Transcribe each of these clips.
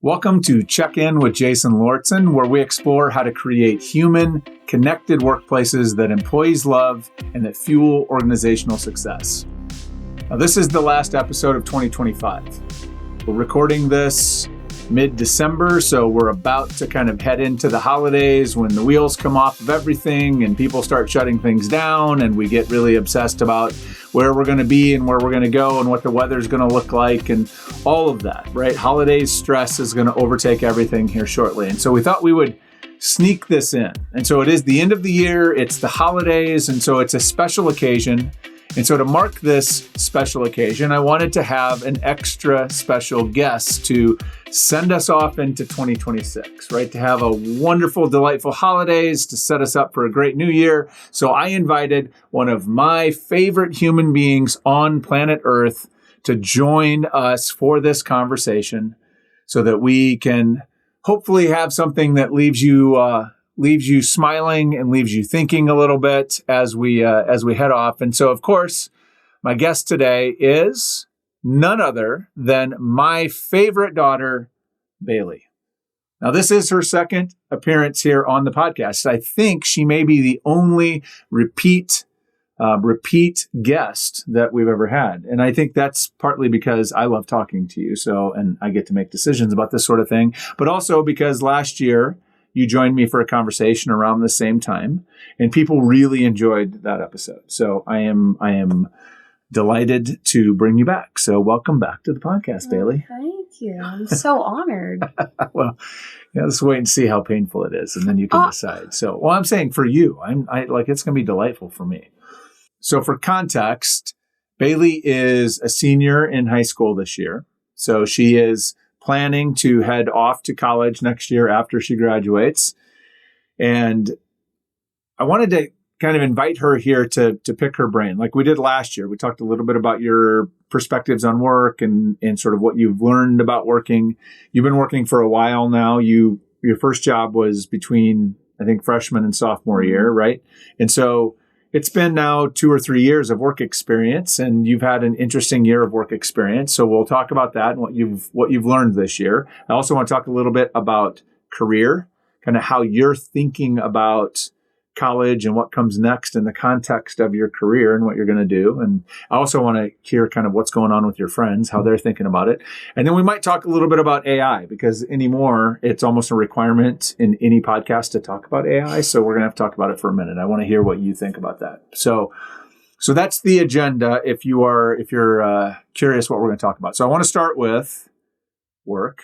Welcome to Check In with Jason Lauritsen, where we explore how to create human, connected workplaces that employees love and that fuel organizational success. Now, this is the last episode of 2025. We're recording this mid-December, so we're about to kind of head into the holidays when the wheels come off of everything and people start shutting things down and we get really obsessed about where we're going to be and where we're going to go and what the weather's going to look like and all of that, right? Holidays stress is going to overtake everything here shortly. And so we thought we would sneak this in. And so it is the end of the year, it's the holidays, and so it's a special occasion. And so to mark this special occasion, I wanted to have an extra special guest to send us off into 2026, right? To have a wonderful, delightful holidays, to set us up for a great new year. So I invited one of my favorite human beings on planet Earth to join us for this conversation so that we can hopefully have something that leaves you smiling and leaves you thinking a little bit as we head off. And so, of course, my guest today is none other than my favorite daughter, Bailey. Now, this is her second appearance here on the podcast. I think she may be the only repeat guest that we've ever had. And I think that's partly because I love talking to you. And I get to make decisions about this sort of thing, but also because last year you joined me for a conversation around the same time and people really enjoyed that episode. So I am delighted to bring you back. So welcome back to the podcast, Bailey. Thank you. I'm so honored. Well, let's wait and see how painful it is and then you can decide. So, I'm saying for you, it's going to be delightful for me. So for context, Bailey is a senior in high school this year. So she is planning to head off to college next year after she graduates. And I wanted to kind of invite her here to pick her brain like we did last year. We talked a little bit about your perspectives on work and sort of what you've learned about working. You've been working for a while now. Your first job was between, I think, freshman and sophomore year, right? And so it's been now 2 or 3 years of work experience, and you've had an interesting year of work experience. So we'll talk about that and what you've learned this year. I also want to talk a little bit about career, kind of how you're thinking about college and what comes next in the context of your career and what you're going to do. And I also want to hear kind of what's going on with your friends, how they're thinking about it. And then we might talk a little bit about AI because anymore it's almost a requirement in any podcast to talk about AI. So we're going to have to talk about it for a minute. I want to hear what you think about that. So that's the agenda if you're curious what we're going to talk about. So I want to start with work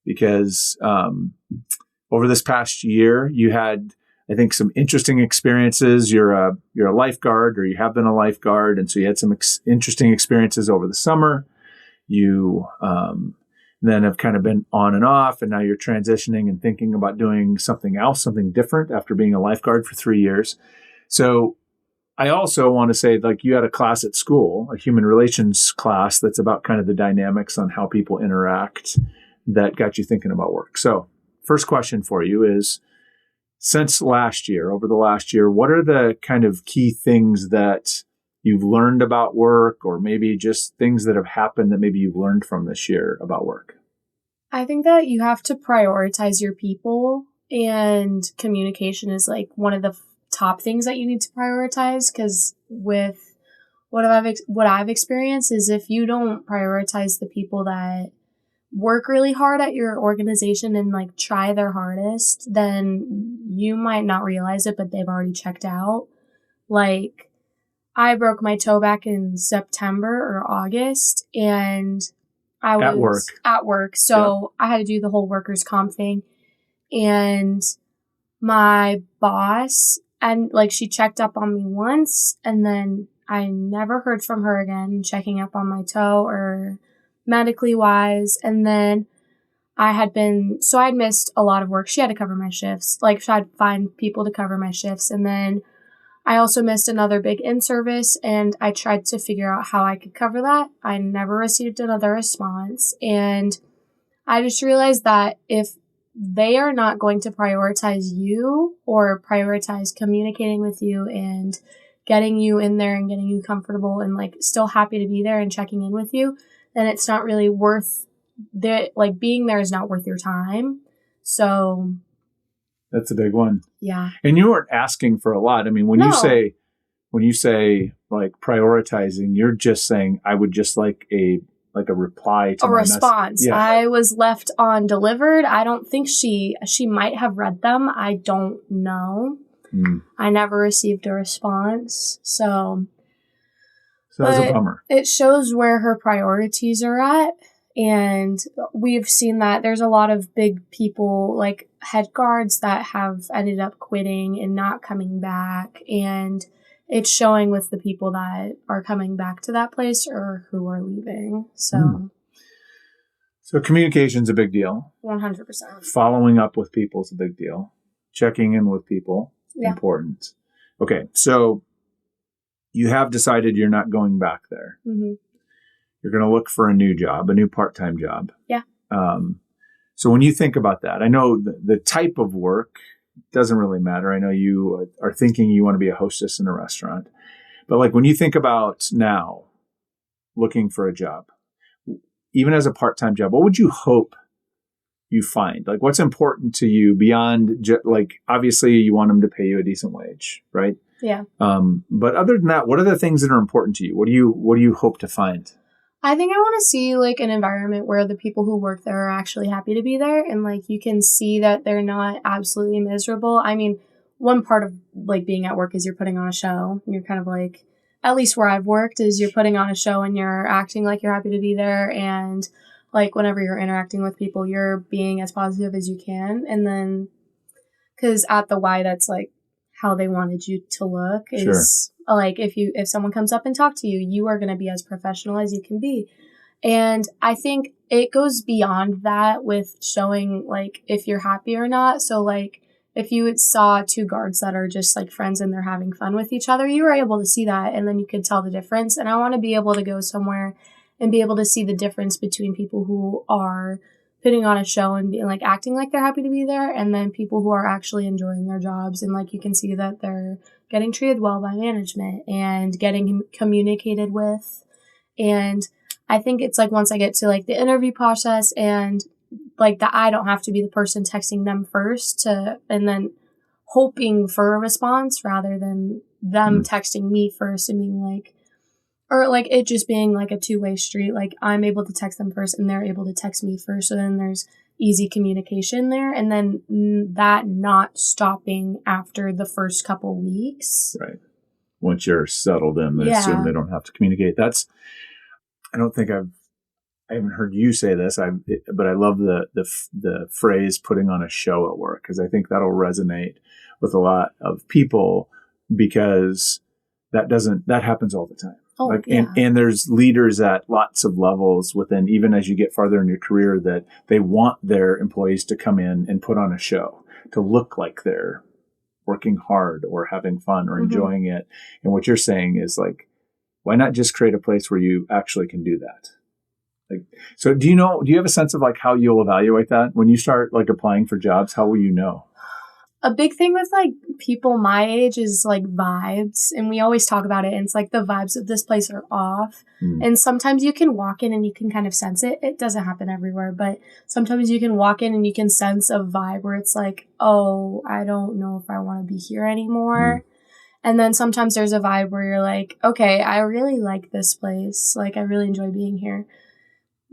because over this past year you had, I think, some interesting experiences. You're a lifeguard, or you have been a lifeguard, and so you had some interesting experiences over the summer. You then have kind of been on and off, and now you're transitioning and thinking about doing something else, something different after being a lifeguard for 3 years. So I also want to say, like, you had a class at school, a human relations class that's about kind of the dynamics on how people interact that got you thinking about work. So first question for you is, since over the last year, what are the kind of key things that you've learned about work, or maybe just things that have happened that maybe you've learned from this year about work? I think that you have to prioritize your people, and communication is like one of the top things that you need to prioritize, because with what I've experienced is if you don't prioritize the people that work really hard at your organization and like try their hardest, then you might not realize it, but they've already checked out. Like, I broke my toe back in September or August, and I was at work. So yeah. I had to do the whole workers' comp thing, and my boss, and like, she checked up on me once, and then I never heard from her again, checking up on my toe or medically wise. And then I'd missed a lot of work. She had to cover my shifts. Like, she had to find people to cover my shifts. And then I also missed another big in-service, and I tried to figure out how I could cover that. I never received another response. And I just realized that if they are not going to prioritize you or prioritize communicating with you and getting you in there and getting you comfortable and like still happy to be there and checking in with you, then it's not really worth like being there is not worth your time. So that's a big one. Yeah. And you weren't asking for a lot. I mean, when you say like prioritizing, you're just saying, I would just like a reply to a response. Yeah. I was left undelivered. I don't think she might have read them. I don't know. I never received a response. So that's a bummer. It shows where her priorities are at. And we've seen that there's a lot of big people, like head guards, that have ended up quitting and not coming back. And it's showing with the people that are coming back to that place or who are leaving. So communication's a big deal. 100%. Following up with people is a big deal. Checking in with people, important. Okay, so you have decided you're not going back there. Mm-hmm. You're going to look for a new job, a new part-time job. Yeah. So when you think about that, I know the type of work doesn't really matter. I know you are thinking you want to be a hostess in a restaurant. But like when you think about now looking for a job, even as a part-time job, what would you hope you find? Like what's important to you beyond, like obviously you want them to pay you a decent wage, right? Yeah. But other than that, what are the things that are important to you? What do you hope to find? I think I want to see like an environment where the people who work there are actually happy to be there, and like you can see that they're not absolutely miserable. I mean, one part of like being at work is you're putting on a show, and you're kind of like, at least where I've worked, is you're putting on a show and you're acting like you're happy to be there, and like whenever you're interacting with people, you're being as positive as you can. And then because at the Y, that's like how they wanted you to look is like if someone comes up and talk to you, you are going to be as professional as you can be. And I think it goes beyond that with showing like if you're happy or not. So like if you saw two guards that are just like friends and they're having fun with each other, you were able to see that, and then you could tell the difference. And I want to be able to go somewhere and be able to see the difference between people who are putting on a show and being like acting like they're happy to be there, and then people who are actually enjoying their jobs, and like you can see that they're getting treated well by management and getting communicated with. And I think it's like once I get to like the interview process and like that, I don't have to be the person texting them first and then hoping for a response rather than them texting me first and being like, or like it just being like a two-way street. Like I'm able to text them first and they're able to text me first. So then there's easy communication there. And then that not stopping after the first couple weeks. Right. Once you're settled in, they assume they don't have to communicate. I don't think I haven't heard you say this, but I love the phrase putting on a show at work, because I think that'll resonate with a lot of people, because that happens all the time. Oh, like, yeah. and there's leaders at lots of levels within, even as you get farther in your career, that they want their employees to come in and put on a show, to look like they're working hard or having fun or enjoying it. And what you're saying is like, why not just create a place where you actually can do that? Like, so do you have a sense of like how you'll evaluate that when you start like applying for jobs? How will you know? A big thing with like people my age is like vibes, and we always talk about it, and it's like the vibes of this place are off. And sometimes you can walk in and you can kind of sense it. It doesn't happen everywhere, but sometimes you can walk in and you can sense a vibe where it's like, oh, I don't know if I want to be here anymore. And then sometimes there's a vibe where you're like, okay, I really like this place. Like I really enjoy being here.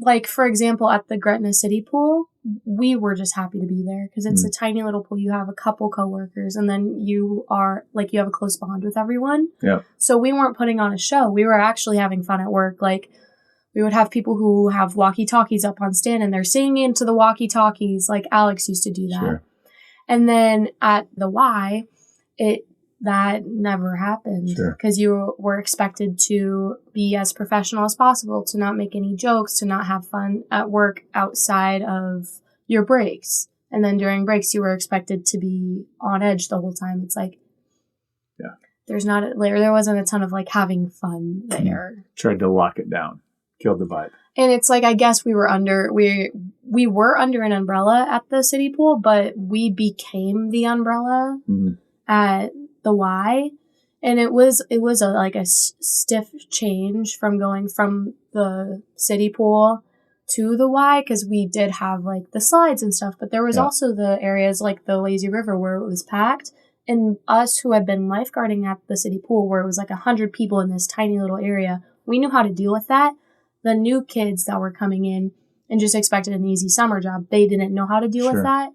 Like, for example, at the Gretna City Pool, we were just happy to be there because it's a tiny little pool. You have a couple coworkers, and then you have a close bond with everyone. Yeah. So we weren't putting on a show. We were actually having fun at work. Like, we would have people who have walkie-talkies up on stand, and they're singing into the walkie-talkies. Like, Alex used to do that. Sure. And then at the Y, that never happened because you were expected to be as professional as possible, to not make any jokes, to not have fun at work outside of your breaks. And then during breaks, you were expected to be on edge the whole time. It's like, there wasn't a ton of like having fun there. Tried to lock it down, killed the vibe. And it's like, I guess we were under an umbrella at the city pool, but we became the umbrella at the Y, and it was a stiff change from going from the city pool to the Y because we did have like the slides and stuff, but there was also the areas like the lazy river where it was packed. And us who had been lifeguarding at the city pool where it was like 100 people in this tiny little area, we knew how to deal with that. The new kids that were coming in and just expected an easy summer job, they didn't know how to deal with that.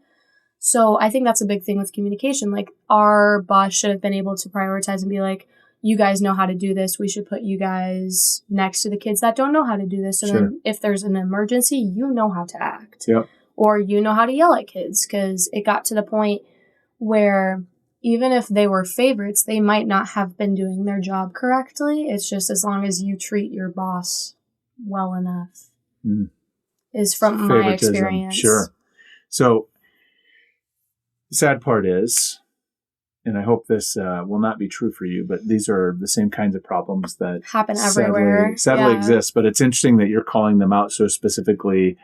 So I think that's a big thing with communication. Like our boss should have been able to prioritize and be like, you guys know how to do this. We should put you guys next to the kids that don't know how to do this. And then if there's an emergency, you know how to act. Or you know how to yell at kids. Because it got to the point where even if they were favorites, they might not have been doing their job correctly. It's just as long as you treat your boss well enough is from my experience. Sure. So the sad part is, and I hope this will not be true for you, but these are the same kinds of problems that happen everywhere. Sadly exist. But it's interesting that you're calling them out so specifically.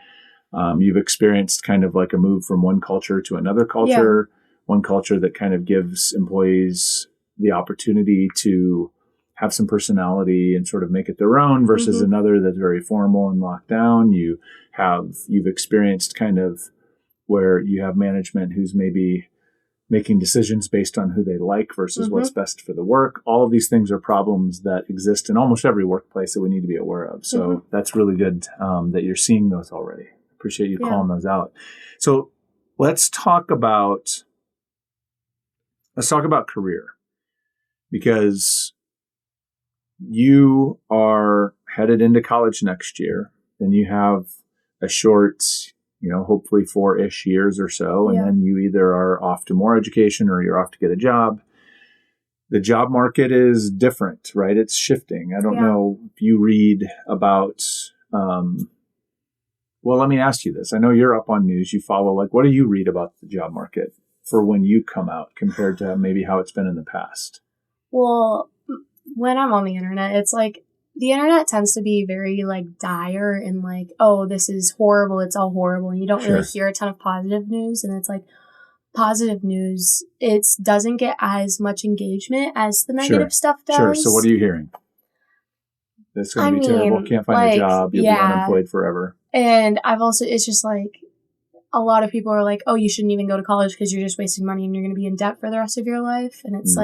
You've experienced kind of like a move from one culture to another culture, one culture that kind of gives employees the opportunity to have some personality and sort of make it their own versus another that's very formal and locked down. You've experienced kind of where you have management who's maybe making decisions based on who they like versus what's best for the work. All of these things are problems that exist in almost every workplace that we need to be aware of. So that's really good that you're seeing those already. Appreciate you calling those out. So let's talk about career, because you are headed into college next year and you have a short, hopefully 4-ish years or so. And then you either are off to more education or you're off to get a job. The job market is different, right? It's shifting. I don't know if you read about, well, let me ask you this. I know you're up on news. You follow, what do you read about the job market for when you come out compared to maybe how it's been in the past? Well, when I'm on the internet, it's like, the internet tends to be very dire and oh, this is horrible. It's all horrible. And you don't really hear a ton of positive news. And it's like positive news, it doesn't get as much engagement as the negative stuff does. Sure. So what are you hearing? It's going to be terrible. Can't find a job. You'll be unemployed forever. And it's just a lot of people are like, oh, you shouldn't even go to college because you're just wasting money and you're going to be in debt for the rest of your life. And it's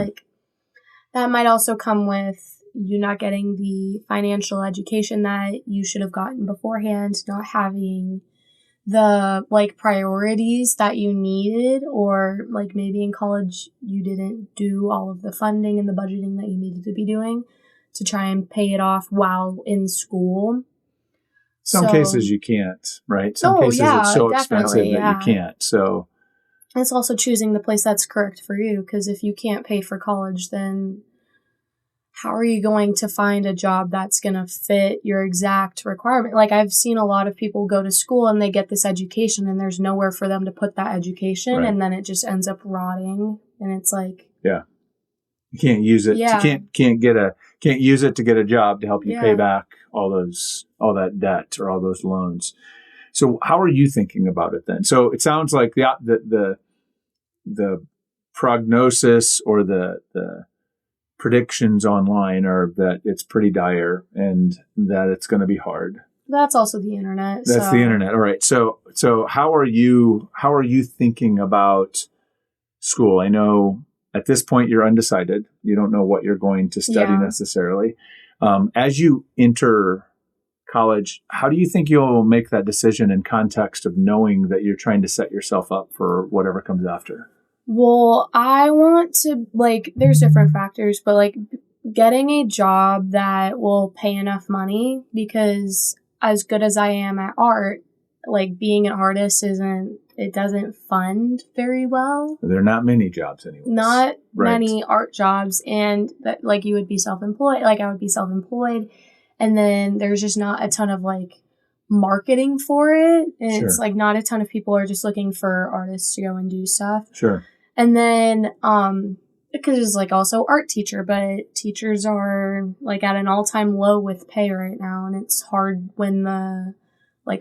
that might also come with you not getting the financial education that you should have gotten beforehand, not having the priorities that you needed, or maybe in college you didn't do all of the funding and the budgeting that you needed to be doing to try and pay it off while in school. Some cases you can't, right? Some cases it's so expensive that you can't. So it's also choosing the place that's correct for you, because if you can't pay for college, then how are you going to find a job that's going to fit your exact requirement? I've seen a lot of people go to school and they get this education and there's nowhere for them to put that education. Right. And then it just ends up rotting. And it's you can't use it. You can't use it to get a job to help you pay back all that debt or all those loans. So how are you thinking about it then? So it sounds like the prognosis or the predictions online are that it's pretty dire and that it's going to be hard. That's also the internet. That's the internet. All right. So how are you thinking about school? I know at this point you're undecided. You don't know what you're going to study necessarily. As you enter college, how do you think you'll make that decision in context of knowing that you're trying to set yourself up for whatever comes after? Well, I want to, there's different factors, but, getting a job that will pay enough money, because as good as I am at art, being an artist it doesn't fund very well. There are not many jobs anyway. Not many art jobs, and that, you would be self-employed, I would be self-employed, and then there's just not a ton of, marketing for it, and it's, not a ton of people are just looking for artists to go and do stuff. Sure. And then, because it's also art teacher, but teachers are at an all-time low with pay right now. And it's hard when the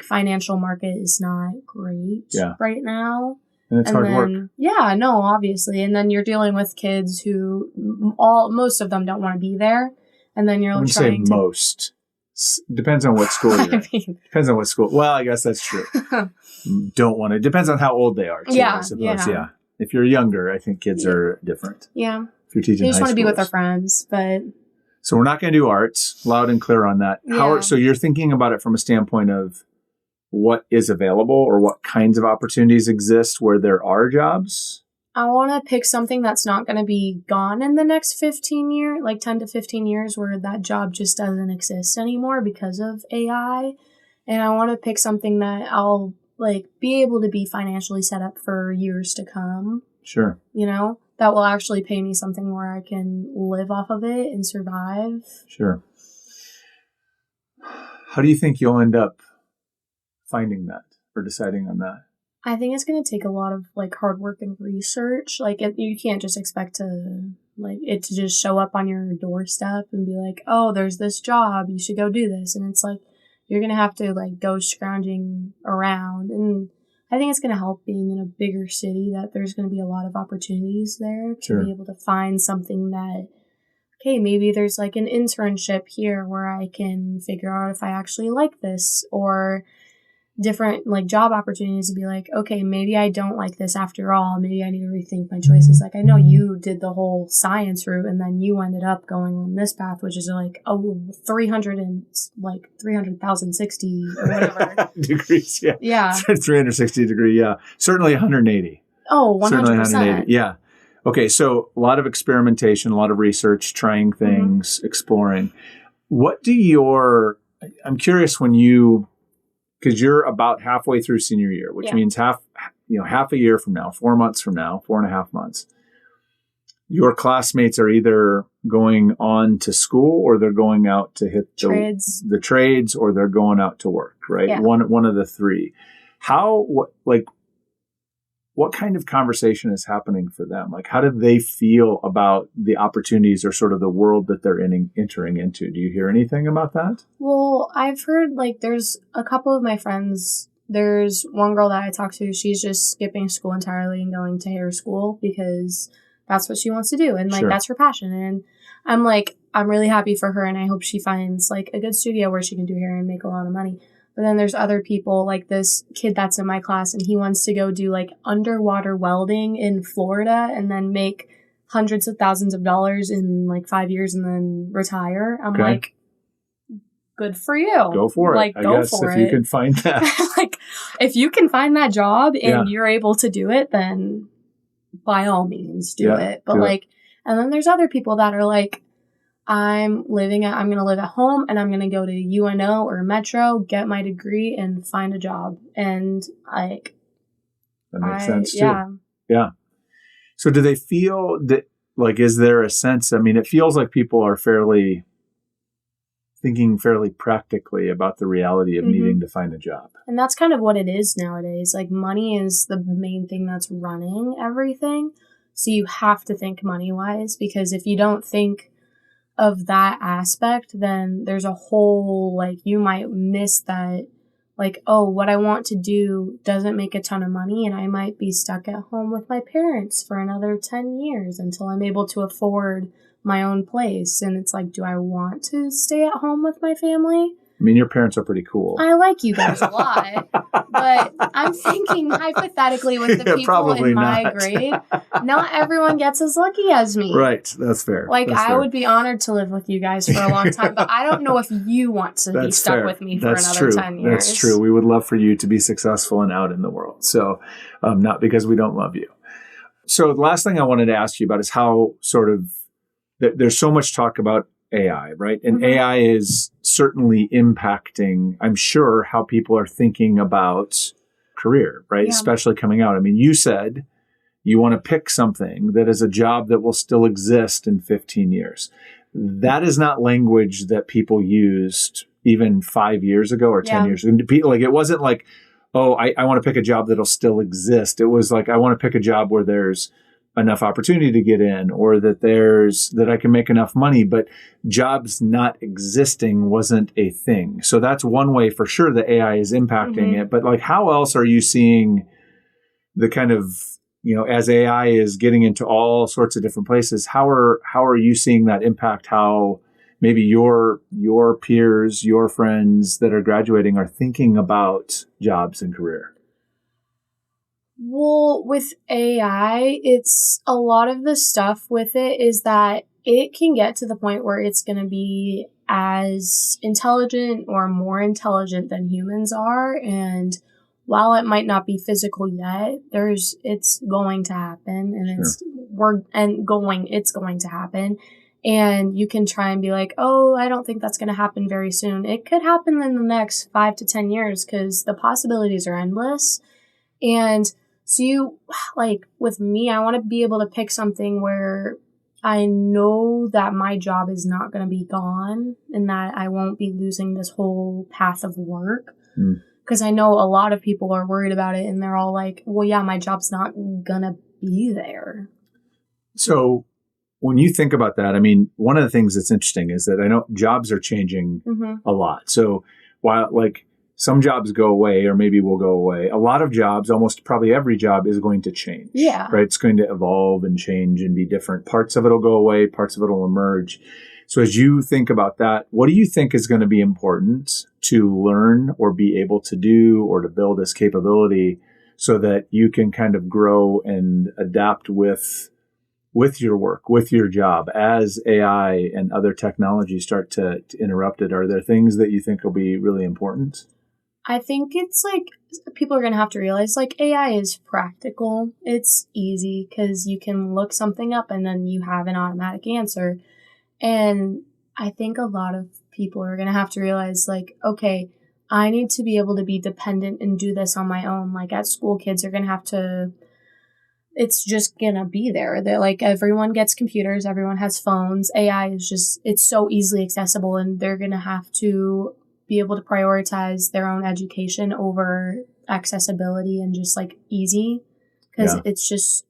financial market is not great right now. And it's hard work. Yeah, no, obviously. And then you're dealing with kids who most of them don't want to be there. And then you're most. Depends on what school you're in. Depends on what school. Well, I guess that's true. Don't want to. Depends on how old they are, too, I suppose. Yeah. If you're younger, I think kids are different. Yeah. If you're teaching they just high want to be with schoolers. their friends, but... So we're not going to do arts. Loud and clear on that. Yeah. So you're thinking about it from a standpoint of what is available or what kinds of opportunities exist where there are jobs? I want to pick something that's not going to be gone in the next 15 years, like 10 to 15 years, where that job just doesn't exist anymore because of AI. And I want to pick something that I'll like be able to be financially set up for years to come. Sure. You know, that will actually pay me something where I can live off of it and survive. Sure. How do you think you'll end up finding that or deciding on that? I think it's going to take a lot of like hard work and research. Like you can't just expect to like it to just show up on your doorstep and be like, oh, there's this job, you should go do this. And it's like, you're going to have to like go scrounging around. And I think it's going to help being in a bigger city that there's going to be a lot of opportunities there to be able to find something that, okay, maybe there's like an internship here where I can figure out if I actually like this, or different like job opportunities to be like, okay, maybe I don't like this after all. Maybe I need to rethink my choices. Like I know you did the whole science route and then you ended up going on this path, which is like 300,060 or whatever degrees. Yeah. Yeah. 360 degree. Yeah. Certainly 180. Oh, 100%. Certainly 180. Yeah. Okay. So a lot of experimentation, a lot of research, trying things, exploring. I'm curious when because you're about halfway through senior year, which means half a year from now, 4 months from now, 4.5 months, your classmates are either going on to school or they're going out to hit the trades or they're going out to work, right? Yeah. One of the three. What kind of conversation is happening for them? Like, how do they feel about the opportunities or sort of the world that they're entering into? Do you hear anything about that? Well, I've heard like there's a couple of my friends. There's one girl that I talked to. She's just skipping school entirely and going to hair school because that's what she wants to do. And like, that's her passion. And I'm like, I'm really happy for her. And I hope she finds like a good studio where she can do hair and make a lot of money. But then there's other people like this kid that's in my class and he wants to go do like underwater welding in Florida and then make hundreds of thousands of dollars in like 5 years and then retire. I'm like, good for you. Go for it. Like, go for it. If you can find that. Like, if you can find that job and you're able to do it, then by all means do it. But and then there's other people that are like, I'm going to live at home and I'm going to go to UNO or Metro, get my degree and find a job. And that makes sense too. Yeah. So do they feel that, like, is there a sense, I mean, it feels like people are thinking fairly practically about the reality of needing to find a job. And that's kind of what it is nowadays. Like money is the main thing that's running everything. So you have to think money wise, because if you don't think of that aspect, then there's a whole, like, you might miss that, like, oh, what I want to do doesn't make a ton of money and I might be stuck at home with my parents for another 10 years until I'm able to afford my own place. And it's like, do I want to stay at home with my family? I mean, your parents are pretty cool. I like you guys a lot, but I'm thinking hypothetically with the people in my grade, not everyone gets as lucky as me. Right. That's fair. Like, I would be honored to live with you guys for a long time, but I don't know if you want to be stuck with me for another 10 years. That's true. We would love for you to be successful and out in the world. So not because we don't love you. So the last thing I wanted to ask you about is how sort of, there's so much talk about AI, right? And AI is certainly impacting, I'm sure, how people are thinking about career, right? Yeah. Especially coming out. I mean, you said you want to pick something that is a job that will still exist in 15 years. That is not language that people used even 5 years ago or 10 years ago. Like, it wasn't like, oh, I want to pick a job that'll still exist. It was like, I want to pick a job where there's enough opportunity to get in, or that I can make enough money, but jobs not existing wasn't a thing. So that's one way for sure that AI is impacting it. But like, how else are you seeing the kind of, as AI is getting into all sorts of different places, how are you seeing that impact how maybe your peers, your friends that are graduating are thinking about jobs and career? Well, with AI, it's a lot of the stuff with it is that it can get to the point where it's going to be as intelligent or more intelligent than humans are. And while it might not be physical yet, it's going to happen, and it's going to happen. And you can try and be like, oh, I don't think that's going to happen very soon. It could happen in the next 5 to 10 years because the possibilities are endless. And so with me, I want to be able to pick something where I know that my job is not going to be gone and that I won't be losing this whole path of work. Because I know a lot of people are worried about it and they're all like, well, yeah, my job's not going to be there. So when you think about that, I mean, one of the things that's interesting is that I know jobs are changing a lot. So while some jobs go away or maybe will go away, a lot of jobs, almost probably every job is going to change. Yeah. Right? It's going to evolve and change and be different. Parts of it will go away. Parts of it will emerge. So as you think about that, what do you think is going to be important to learn or be able to do or to build as capability so that you can kind of grow and adapt with your work, with your job as AI and other technologies start to interrupt it? Are there things that you think will be really important? I think it's people are going to have to realize AI is practical. It's easy because you can look something up and then you have an automatic answer. And I think a lot of people are going to have to realize okay, I need to be able to be dependent and do this on my own. At school, kids are going to have to, it's just going to be there. They're everyone gets computers, everyone has phones. AI is just, it's so easily accessible, and they're going to have to be able to prioritize their own education over accessibility and just easy. Because it's just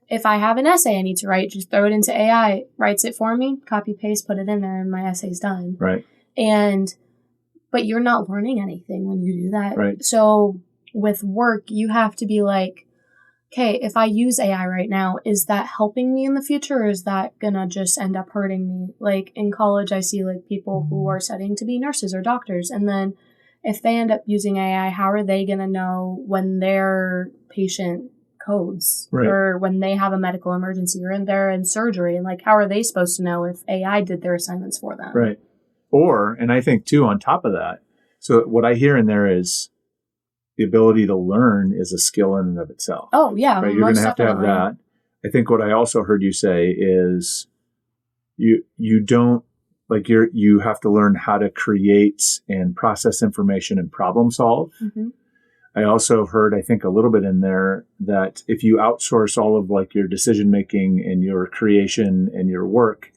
if I have an essay I need to write, just throw it into AI, writes it for me, copy, paste, put it in there, and my essay's done. Right. But you're not learning anything when you do that. Right. So with work, you have to be okay, if I use AI right now, is that helping me in the future, or is that gonna just end up hurting me? In college, I see people who are studying to be nurses or doctors, and then if they end up using AI, how are they gonna know when their patient codes or when they have a medical emergency or they're in surgery, and how are they supposed to know if AI did their assignments for them? Right. And I think too, on top of that, so what I hear in there is the ability to learn is a skill in and of itself. Oh yeah. Right. You're going to have that. I think what I also heard you say is you don't you have to learn how to create and process information and problem solve. Mm-hmm. I also heard, I think a little bit in there, that if you outsource all of your decision making and your creation and your work,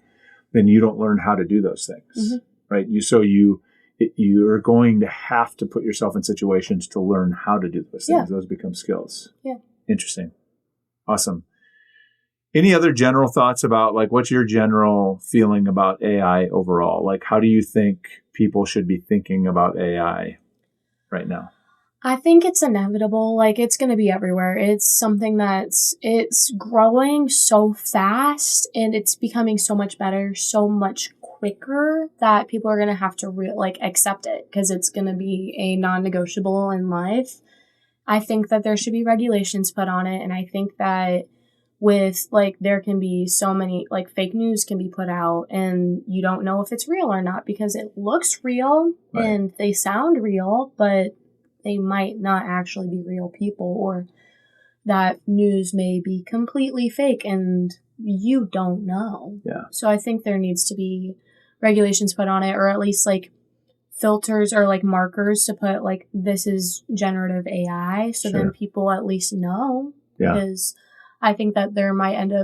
then you don't learn how to do those things. Mm-hmm. Right. You're going to have to put yourself in situations to learn how to do those things. Yeah. Those become skills. Yeah. Interesting. Awesome. Any other general thoughts about what's your general feeling about AI overall? How do you think people should be thinking about AI right now? I think it's inevitable. It's going to be everywhere. It's something it's growing so fast, and it's becoming so much better, so much quicker, that people are going to have to accept it, because it's going to be a non-negotiable in life. I think that there should be regulations put on it, and I think that with there can be so many fake news can be put out, and you don't know if it's real or not because it looks real. Right. And they sound real, but they might not actually be real people, or that news may be completely fake and you don't know. Yeah. So I think there needs to be regulations put on it, or at least filters or markers to put this is generative AI, so then people at least know. Yeah. Because I think that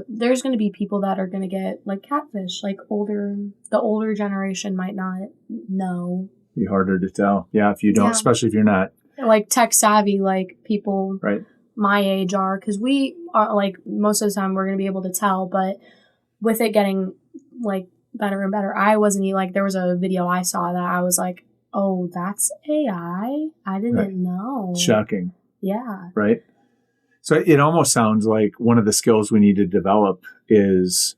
there's going to be people that are going to get catfish, the older generation might not know. Be harder to tell. Yeah. If you don't, especially if you're not tech savvy, people right. my age are, because we are most of the time we're going to be able to tell, but with it getting better and better, I wasn't there was a video I saw that I was oh, that's AI? I didn't know. Shocking. Yeah. Right. So it almost sounds like one of the skills we need to develop is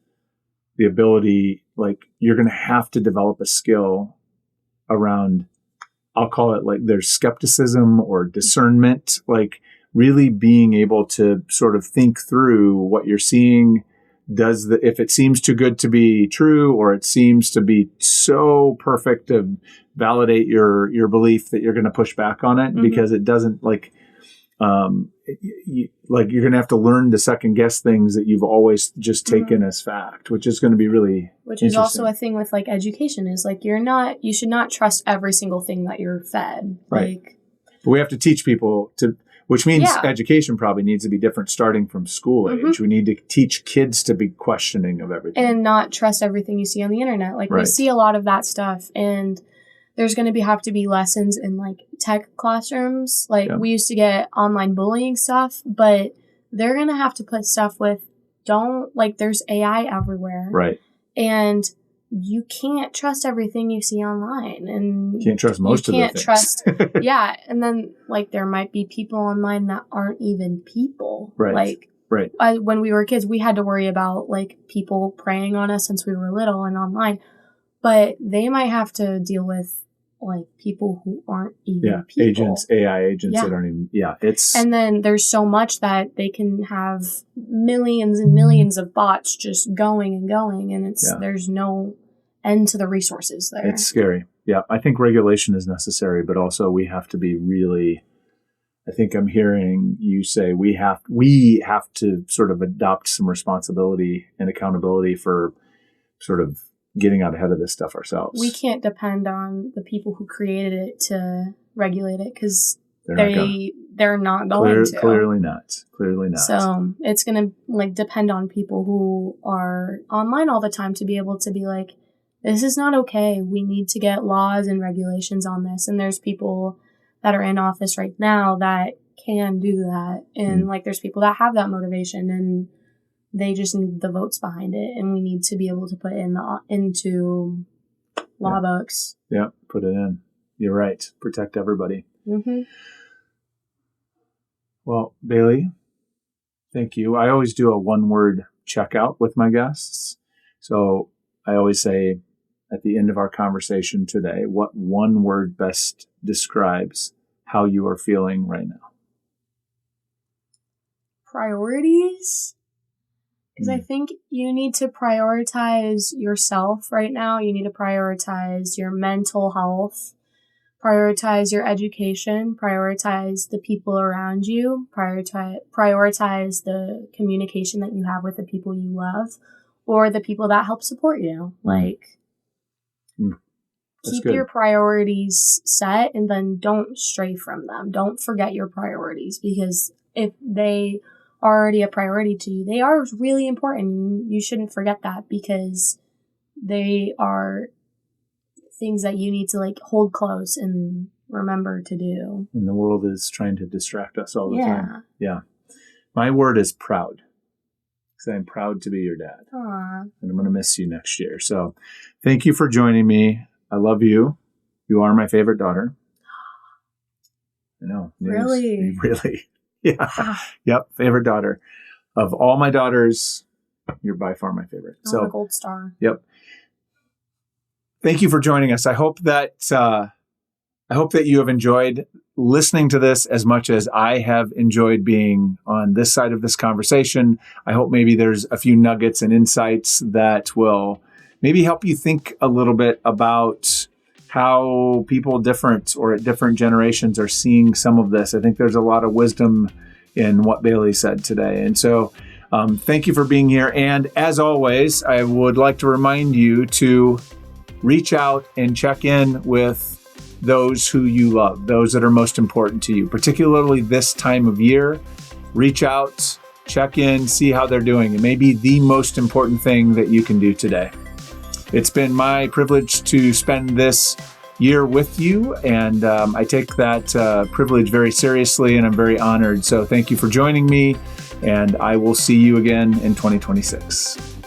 the ability, like you're going to have to develop a skill around, I'll call it like there's skepticism or discernment, like really being able to sort of think through what you're seeing. If it seems too good to be true, or it seems to be so perfect to validate your belief that you're going to push back on it because it doesn't like you're going to have to learn to second guess things that you've always just taken as fact, which is going to be really which is also a thing with like education is like you should not trust every single thing that you're fed. Right. Like, but we have to teach people to, which means education probably needs to be different starting from school age. We need to teach kids to be questioning of everything. And not trust everything you see on the internet. Like we see a lot of that stuff, and there's going to have to be lessons in like tech classrooms. Like we used to get online bullying stuff, but they're going to have to put stuff with there's AI everywhere. Right. And you can't trust everything you see online, and you can't trust most of the things. Trust. Yeah. And then like there might be people online that aren't even people. Right. Like when we were kids, we had to worry about like people preying on us since we were little and online, but they might have to deal with like people who aren't even people. AI agents that aren't even, and then there's so much that they can have millions and millions of bots just going and going, and there's no end to the resources there. It's scary. Yeah. I think regulation is necessary, but also we have to be really, I think I'm hearing you say we have to sort of adopt some responsibility and accountability for sort of getting out ahead of this stuff ourselves. We can't depend on the people who created it to regulate it because they're not going to. Clearly not. So it's going to like depend on people who are online all the time to be able to be like, this is not okay. We need to get laws and regulations on this. And there's people that are in office right now that can do that. And like there's people that have that motivation, and they just need the votes behind it, and we need to be able to put it into law books. Yeah, put it in. You're right. Protect everybody. Well, Bailey, thank you. I always do a one-word checkout with my guests. So I always say at the end of our conversation today, what one word best describes how you are feeling right now? Priorities. Because I think you need to prioritize yourself right now. You need to prioritize your mental health, prioritize your education, prioritize the people around you, prioritize the communication that you have with the people you love or the people that help support you. Like, keep your priorities set, and then don't stray from them. Don't forget your priorities, because if they already a priority to you, they are really important. You shouldn't forget that, because they are things that you need to like hold close and remember to do. And the world is trying to distract us all the time. Yeah. My word is proud. Because I'm proud to be your dad. Aww. And I'm going to miss you next year. So thank you for joining me. I love you. You are my favorite daughter. I know. Really? Really. Yeah. Yep. Favorite daughter. Of all my daughters, you're by far my favorite. Oh, so, the gold star. Yep. Thank you for joining us. I hope that you have enjoyed listening to this as much as I have enjoyed being on this side of this conversation. I hope maybe there's a few nuggets and insights that will maybe help you think a little bit about how people different or at different generations are seeing some of this. I think there's a lot of wisdom in what Bailey said today. And so thank you for being here. And as always, I would like to remind you to reach out and check in with those who you love, those that are most important to you, particularly this time of year. Reach out, check in, see how they're doing. It may be the most important thing that you can do today. It's been my privilege to spend this year with you, and I take that privilege very seriously, and I'm very honored. So thank you for joining me, and I will see you again in 2026.